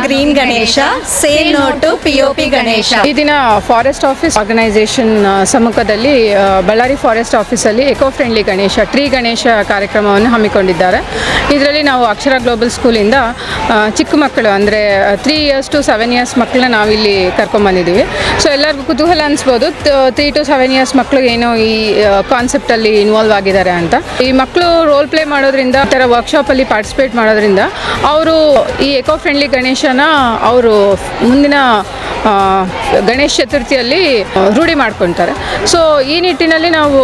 Green Ganesha, say no to POP Ganesha. ಈ ದಿನ forest office organisation ಸಮ್ಮುಖದಲ್ಲಿ ಬಳ್ಳಾರಿ ಫಾರೆಸ್ಟ್ ಆಫೀಸಲ್ಲಿ eco friendly Ganesha, tree Ganesha ಕಾರ್ಯಕ್ರಮವನ್ನು ಹಮ್ಮಿಕೊಂಡಿದ್ದಾರೆ. ಇದರಲ್ಲಿ ನಾವು ಅಕ್ಷರ ಗ್ಲೋಬಲ್ ಸ್ಕೂಲಿಂದ ಚಿಕ್ಕ ಮಕ್ಕಳು ಅಂದರೆ 3 years to 7 years ಮಕ್ಕಳನ್ನ ನಾವಿಲ್ಲಿ ಕರ್ಕೊಂಡ್ಬಂದಿದ್ದೀವಿ. ಸೊ ಎಲ್ಲರಿಗೂ ಕುತೂಹಲ ಅನಿಸ್ಬೋದು, 3 to 7 years ಮಕ್ಕಳು ಏನೋ ಈ ಕಾನ್ಸೆಪ್ಟಲ್ಲಿ ಇನ್ವಾಲ್ವ್ ಆಗಿದ್ದಾರೆ ಅಂತ. ಈ ಮಕ್ಕಳು ರೋಲ್ ಪ್ಲೇ ಮಾಡೋದ್ರಿಂದ, ಈ ಥರ ವರ್ಕ್ಶಾಪಲ್ಲಿ ಪಾರ್ಟಿಸಿಪೇಟ್ ಮಾಡೋದ್ರಿಂದ ಅವರು ಈ ಎಕೋ ಫ್ರೆಂಡ್ಲಿ ಗಣೇಶನ ಅವರು ಮುಂದಿನ ಗಣೇಶ ಚತುರ್ಥಿಯಲ್ಲಿ ರೂಢಿ ಮಾಡ್ಕೊತಾರೆ. ಸೊ ಈ ನಿಟ್ಟಿನಲ್ಲಿ ನಾವು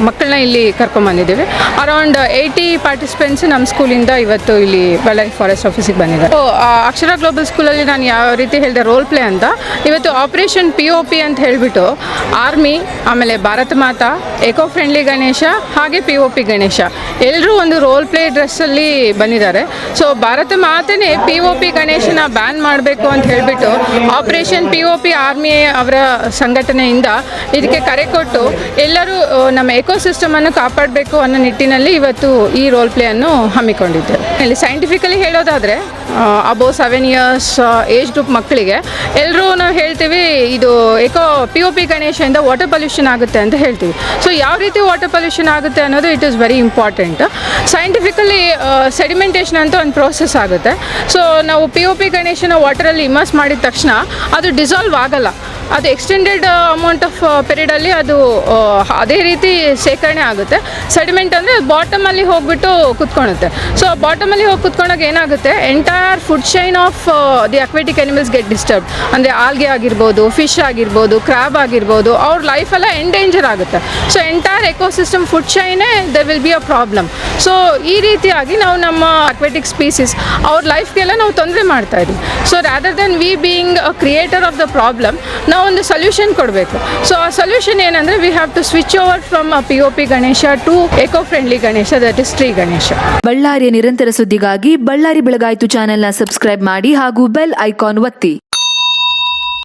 ಮಕ್ಕಳನ್ನ ಇಲ್ಲಿ ಕರ್ಕೊಂಡ್ಬಂದಿದ್ದೀವಿ. ಅರೌಂಡ್ 80 ಪಾರ್ಟಿಸಿಪೆಂಟ್ಸ್ ನಮ್ಮ ಸ್ಕೂಲಿಂದ ಇವತ್ತು ಇಲ್ಲಿ ಬಳ್ಳಾರಿ ಫಾರೆಸ್ಟ್ ಆಫೀಸಿಗೆ ಬಂದಿದ್ದಾರೆ. ಸೊ ಅಕ್ಷರ ಗ್ಲೋಬಲ್ ಸ್ಕೂಲಲ್ಲಿ ನಾನು ಯಾವ ರೀತಿ ಹೇಳಿದೆ ರೋಲ್ ಪ್ಲೇ ಅಂತ, ಇವತ್ತು ಆಪರೇಷನ್ POP ಅಂತ ಹೇಳಿಬಿಟ್ಟು ಆರ್ಮಿ, ಆಮೇಲೆ ಭಾರತ ಮಾತಾ, ಎಕೋ ಫ್ರೆಂಡ್ಲಿ ಗಣೇಶ ಹಾಗೆ POP ಗಣೇಶ ಎಲ್ಲರೂ ಒಂದು ರೋಲ್ ಪ್ಲೇ ಡ್ರೆಸ್ಸಲ್ಲಿ ಬಂದಿದ್ದಾರೆ. ಸೊ ಭಾರತ ಮಾತೆನೇ POP ಗಣೇಶನ ಬ್ಯಾನ್ ಮಾಡಬೇಕು ಅಂತ ಹೇಳಿಬಿಟ್ಟು ಆಪರೇಷನ್ POP ಆರ್ಮಿ ಅವರ ಸಂಘಟನೆಯಿಂದ ಇದಕ್ಕೆ ಕರೆ ಕೊಟ್ಟು ಎಲ್ಲರೂ ನಮ್ಮ ಎಕೋಸಿಸ್ಟಮನ್ನು ಕಾಪಾಡಬೇಕು ಅನ್ನೋ ನಿಟ್ಟಿನಲ್ಲಿ ಇವತ್ತು ಈ ರೋಲ್ ಪ್ಲೇಯನ್ನು ಹಮ್ಮಿಕೊಂಡಿದ್ದೇವೆ. ಇಲ್ಲಿ ಸೈಂಟಿಫಿಕಲಿ ಹೇಳೋದಾದರೆ ಅಬೌವ್ 7 years ಏಜ್ ಗ್ರೂಪ್ ಮಕ್ಕಳಿಗೆ ಎಲ್ಲರೂ ನಾವು ಹೇಳ್ತೀವಿ ಇದು POP ಗಣೇಶದಿಂದ ವಾಟರ್ ಪೊಲ್ಯೂಷನ್ ಆಗುತ್ತೆ ಅಂತ ಹೇಳ್ತೀವಿ. ಸೊ ಯಾವ ರೀತಿ ವಾಟರ್ ಪೊಲ್ಯೂಷನ್ ಆಗುತ್ತೆ ಅನ್ನೋದು it is very important. Scientifically sedimentation ಅಂತ ಒಂದು ಪ್ರೋಸೆಸ್ ಆಗುತ್ತೆ. ಸೊ ನಾವು POP ಗಣೇಶನ ವಾಟರಲ್ಲಿ ಇಮರ್ಸ್ ಮಾಡಿದ ತಕ್ಷಣ ಅದು ಡಿಸಾಲ್ವ್ ಆಗಲ್ಲ, ಅದು ಎಕ್ಸ್ಟೆಂಡೆಡ್ ಅಮೌಂಟ್ ಆಫ್ ಪೀರಿಯಡಲ್ಲಿ ಅದು ಅದೇ ರೀತಿ ಶೇಖರಣೆ ಆಗುತ್ತೆ. ಸೆಡಿಮೆಂಟ್ ಅಂದರೆ ಬಾಟಮಲ್ಲಿ ಹೋಗಿಬಿಟ್ಟು ಕುತ್ಕೊಳುತ್ತೆ. ಸೊ ಬಾಟಮಲ್ಲಿ ಹೋಗಿ ಕುತ್ಕೊಂಡಾಗ ಏನಾಗುತ್ತೆ, entire food chain of the aquatic animals get disturb. ಅಂದರೆ ಆಲ್ಗೆ ಆಗಿರ್ಬೋದು, ಫಿಶ್ ಆಗಿರ್ಬೋದು, ಕ್ರ್ಯಾಬ್ ಆಗಿರ್ಬೋದು, ಅವ್ರ ಲೈಫೆಲ್ಲ ಎಂಡೇಂಜರ್ ಆಗುತ್ತೆ. ಸೊ ಎಂಟೈರ್ ಎಕೋಸಿಸ್ಟಮ್ ಫುಡ್ ಚೈನೇ they will be a problem. So ಈ ರೀತಿಯಾಗಿ ನಾವು ನಮ್ಮ ಅಕ್ವೆಟಿಕ್ ಸ್ಪೀಸೀಸ್ ಅವ್ರ ಲೈಫ್ಗೆಲ್ಲ ನಾವು ತೊಂದರೆ ಮಾಡ್ತಾ ಇದ್ದೀವಿ. So rather then we being a creator of the problem, ನಾವು ಒಂದು ಸೊಲ್ಯೂಷನ್ ಕೊಡಬೇಕು. ಸೊ ಆ ಸೊಲ್ಯೂಷನ್ ಏನಂದರೆ we have to switch over from POP Ganesha to eco friendly Ganesha, that is tree Ganesha. ಬಳ್ಳಾರಿಯ ನಿರಂತರ ಸುದ್ದಿಗಾಗಿ ಬಳ್ಳಾರಿ ಬೆಳಗಾಯಿತು ಚಾನೆಲ್ನ ಸಬ್ಸ್ಕ್ರೈಬ್ ಮಾಡಿ ಹಾಗೂ ಬೆಲ್ ಐಕಾನ್ ಒತ್ತಿ.